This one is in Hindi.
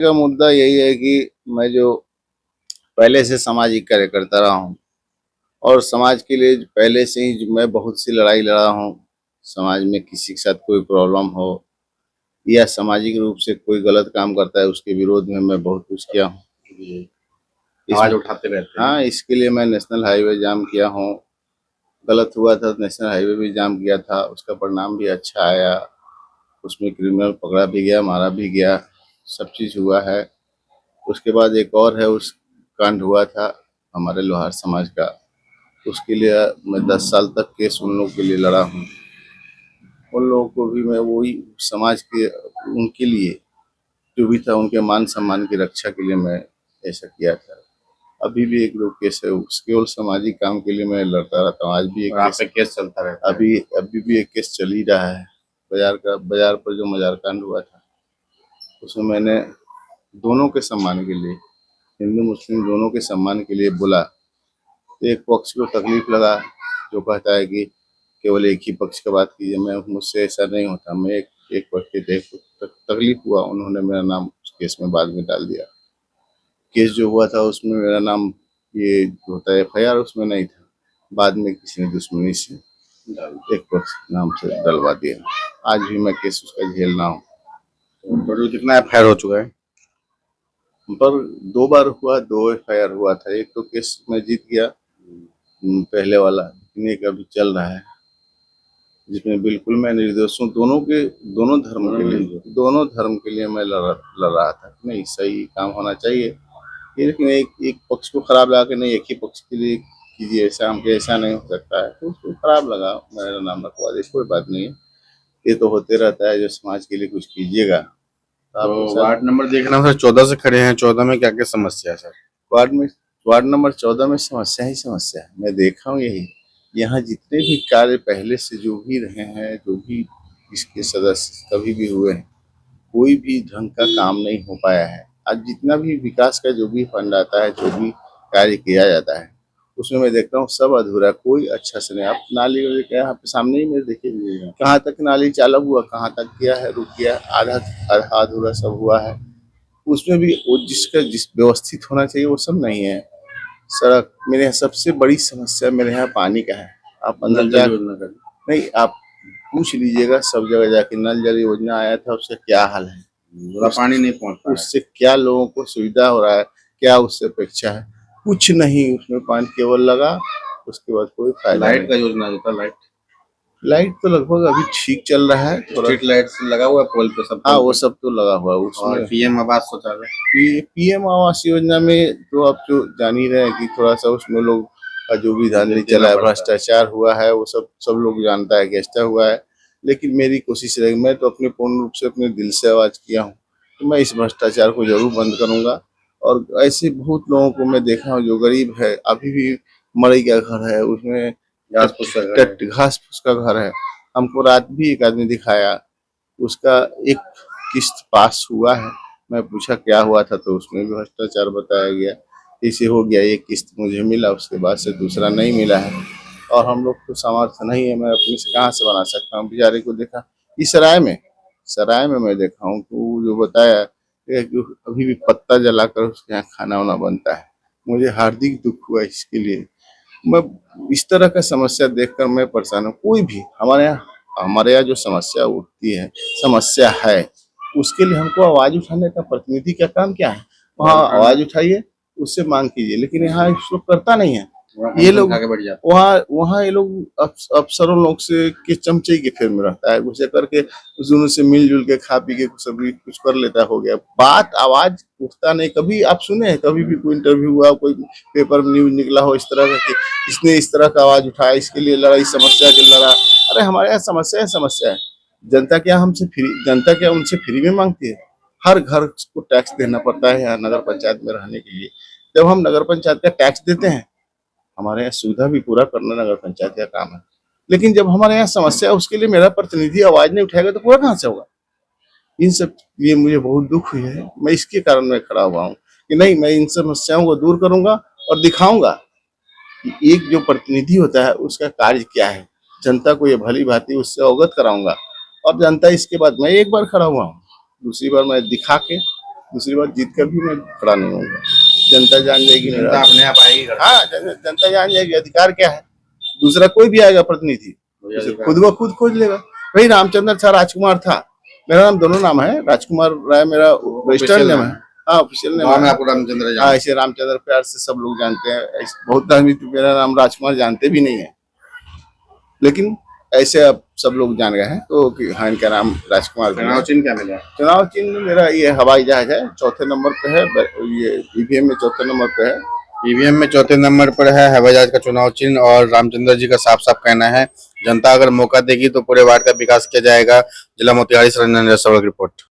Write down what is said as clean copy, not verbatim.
का मुद्दा यही है कि मैं जो पहले से सामाजिक कार्य करता रहा हूँ और समाज के लिए पहले से ही मैं बहुत सी लड़ाई लड़ा हूँ। समाज में किसी के साथ कोई प्रॉब्लम हो या सामाजिक रूप से कोई गलत काम करता है उसके विरोध में मैं बहुत कुछ किया हूँ। आवाज उठाते रहते हैं। हाँ, इसके लिए मैं नेशनल हाईवे जाम किया हूँ। गलत हुआ था, नेशनल हाईवे भी जाम किया था, उसका परिणाम भी अच्छा आया। उसमें क्रिमिनल पकड़ा भी गया, मारा भी गया, सब चीज़ हुआ है। उसके बाद एक और है, उस कांड हुआ था हमारे लोहार समाज का, उसके लिए मैं 10 साल तक केस उन लोगों के लिए लड़ा हूँ। उन लोगों को भी मैं वही समाज के उनके लिए जो भी था उनके मान सम्मान की रक्षा के लिए मैं ऐसा किया था। अभी भी एक दो केस है, उस केवल सामाजिक काम के लिए मैं लड़ता रहता हूँ। आज भी एक केस केस चलता रहता है। अभी भी एक केस चल ही रहा है। बाजार पर जो मजार कांड हुआ था उसमें मैंने दोनों के सम्मान के लिए, हिंदू मुस्लिम दोनों के सम्मान के लिए बोला। तो एक पक्ष को तकलीफ लगा जो कहता है कि केवल एक ही पक्ष की बात कीजिए। मैं मुझसे ऐसा नहीं होता, मैं एक पक्ष के तकलीफ हुआ, उन्होंने मेरा नाम उस केस में बाद में डाल दिया। केस जो हुआ था उसमें मेरा नाम, ये जो होता है FIR, उसमें नहीं था। बाद में किसी ने दुश्मनी से एक पक्ष नाम से डलवा दिया। आज भी मैं केस उसका झेल रहा हूँ। टोटल कितना FIR हो चुका है? पर 2 बार हुआ, 2 FIR हुआ था। एक तो केस मैं जीत गया, पहले वाला, लेकिन एक अभी चल रहा है जिसमें बिल्कुल मैं निर्दोष हूँ। दोनों धर्म के लिए मैं लड़ रहा था। नहीं, सही काम होना चाहिए, लेकिन एक पक्ष को खराब लगा के नहीं एक ही पक्ष के लिए कीजिए, ऐसा हमको ऐसा नहीं हो सकता है। तो उसको खराब लगा, मेरा नाम रखवा दे, कोई बात नहीं है। ये तो होते रहता है, जो समाज के लिए कुछ कीजिएगा तो वार्ड नंबर देखना सर, 14 से खड़े हैं। 14 में क्या क्या समस्या है सर? वार्ड में वार्ड नंबर 14 में समस्या ही समस्या है। मैं देखा हूँ यही, यहाँ जितने भी कार्य पहले से जो भी रहे हैं, जो भी इसके सदस्य कभी भी हुए हैं, कोई भी ढंग का काम नहीं हो पाया है। आज जितना भी विकास का जो भी फंड आता है, जो भी कार्य किया जाता है, उसमें मैं देखता हूँ सब अधूरा, कोई अच्छा से नहीं। आप नाली वाली का यहाँ पे सामने ही मेरे देखिए, कहाँ तक नाली चालू हुआ, कहाँ तक किया है, रुक गया, आधा आधा अधूरा सब हुआ है। उसमें भी वो जिस व्यवस्थित होना चाहिए वो सब नहीं है। सड़क, मेरे यहाँ सबसे बड़ी समस्या मेरे यहाँ पानी का है। आप अंदर जा नहीं, आप पूछ लीजिएगा सब जगह जाके, नल जल योजना आया था, उसका क्या हाल है? पानी नहीं पहुंच पा रहा है। उससे क्या लोगों को सुविधा हो रहा है, क्या उससे अपेक्षा है? कुछ नहीं, उसमें पानी केवल लगा, उसके बाद कोई फायदा नहीं। लाइट का योजना था, लाइट तो लगभग अभी ठीक चल रहा है, स्ट्रीट लाइट लगा हुआ है पोल पे सब। हाँ, वो सब तो लगा हुआ है। उसमें PM आवास शौचालय, PM आवास योजना में तो आप जो जान ही रहे हैं कि थोड़ा सा उसमें लोग का जो भी धांधली चला है, भ्रष्टाचार हुआ है, वो सब लोग जानता है कि ऐसा हुआ है। लेकिन मेरी कोशिश रहेगी, मैं तो अपने पूर्ण रूप से अपने दिल से आवाज किया हूँ कि मैं इस भ्रष्टाचार को जरूर बंद करूंगा। और ऐसे बहुत लोगों को मैं देखा हूँ जो गरीब है, अभी भी मड़ई का घर है, उसमें घास फूस का घर है। हमको रात भी एक आदमी दिखाया, उसका एक किस्त पास हुआ है। मैं पूछा क्या हुआ था, तो उसमें भी भ्रष्टाचार बताया गया। इसे हो गया, एक किस्त मुझे मिला, उसके बाद से दूसरा नहीं मिला है। और हम लोग को सामर्थ्य नहीं है, मैं अपने से कहाँ से बना सकता हूँ। बेचारे को देखा इस सराय में मैं देखा हूँ तो जो बताया कि अभी भी पत्ता जलाकर उसके यहाँ खाना वाना बनता है। मुझे हार्दिक दुख हुआ इसके लिए। मैं इस तरह का समस्या देखकर मैं परेशान हूँ। कोई भी हमारे यहाँ जो समस्या उठती है, समस्या है, उसके लिए हमको आवाज उठाने का प्रतिनिधि का काम क्या है? वहाँ आवाज उठाइए, उससे मांग कीजिए। लेकिन यहाँ इस लोग करता नहीं है। ये लोग वहाँ वहाँ ये लोग अफसरों लोग से के चमचे के फेर में रहता है, घुसे करके दोनों से मिलजुल के खा पी के सभी कुछ कर लेता, हो गया बात। आवाज उठता नहीं। कभी आप सुने हैं कभी भी कोई इंटरव्यू हुआ, कोई पेपर में न्यूज निकला हो इस तरह का कि इसने इस तरह का आवाज उठाया, इसके लिए लड़ा, इस समस्या के लड़ा? अरे हमारे यहाँ समस्या है। जनता क्या उनसे फ्री में मांगती है? हर घर को टैक्स देना पड़ता है यहाँ नगर पंचायत में रहने के लिए। जब हम नगर पंचायत का टैक्स देते हैं, हमारे यहाँ सुविधा भी पूरा करना नगर पंचायत का काम है। लेकिन जब हमारे यहाँ समस्या है, उसके लिए मेरा प्रतिनिधि आवाज नहीं उठाएगा तो पूरा कहाँ से होगा? इन सब लिए मुझे बहुत दुख हुई है। मैं इसके कारण मैं खड़ा हुआ हूँ कि नहीं, मैं इन समस्याओं को दूर करूंगा और दिखाऊंगा कि एक जो प्रतिनिधि होता है उसका कार्य क्या है। जनता को ये भली भांति उससे अवगत कराऊंगा। और जनता इसके बाद, मैं एक बार खड़ा हुआ हूँ, दूसरी बार मैं दिखा के दूसरी बात, जीत कर भी मैं खड़ा नहीं होऊंगा। जनता जान जाएगी जनता मेरा। अपने आप आएगी घर। हाँ, जनता जान जाएगी अधिकार क्या है। दूसरा कोई भी आएगा प्रतिनिधि, उसे खुद ब खुद खोज लेगा। वही रामचंद्र था, राजकुमार था। मेरा नाम दोनों नाम है, राजकुमार राय मेरा रजिस्टर्ड नेम है। हाँ, ऑफिशियल नेम गाँव में है। आपको रामचंद्र हाँ, जान। ऐसे रामचंद्र प्यार से सब लोग जानते हैं। बहुत आदमी तो मेरा नाम राजकुमार जानते भी नहीं है, लेकिन ऐसे अब सब लोग जान गए हैं तो कि हाँ, इनका नाम राजकुमार भी चुनाव है। चिन्ह क्या मिला? चुनाव चिन्ह मेरा ये हवाई जहाज है, चौथे नंबर पे है। ये ईवीएम में चौथे नंबर पे है। ईवीएम में चौथे नंबर पर है हवाई जहाज का चुनाव चिन्ह, और रामचंद्र जी का साफ साफ कहना है जनता अगर मौका देगी तो पूरे वार्ड का विकास किया जाएगा। जिला मोतिहारी से रंजन रिपोर्ट।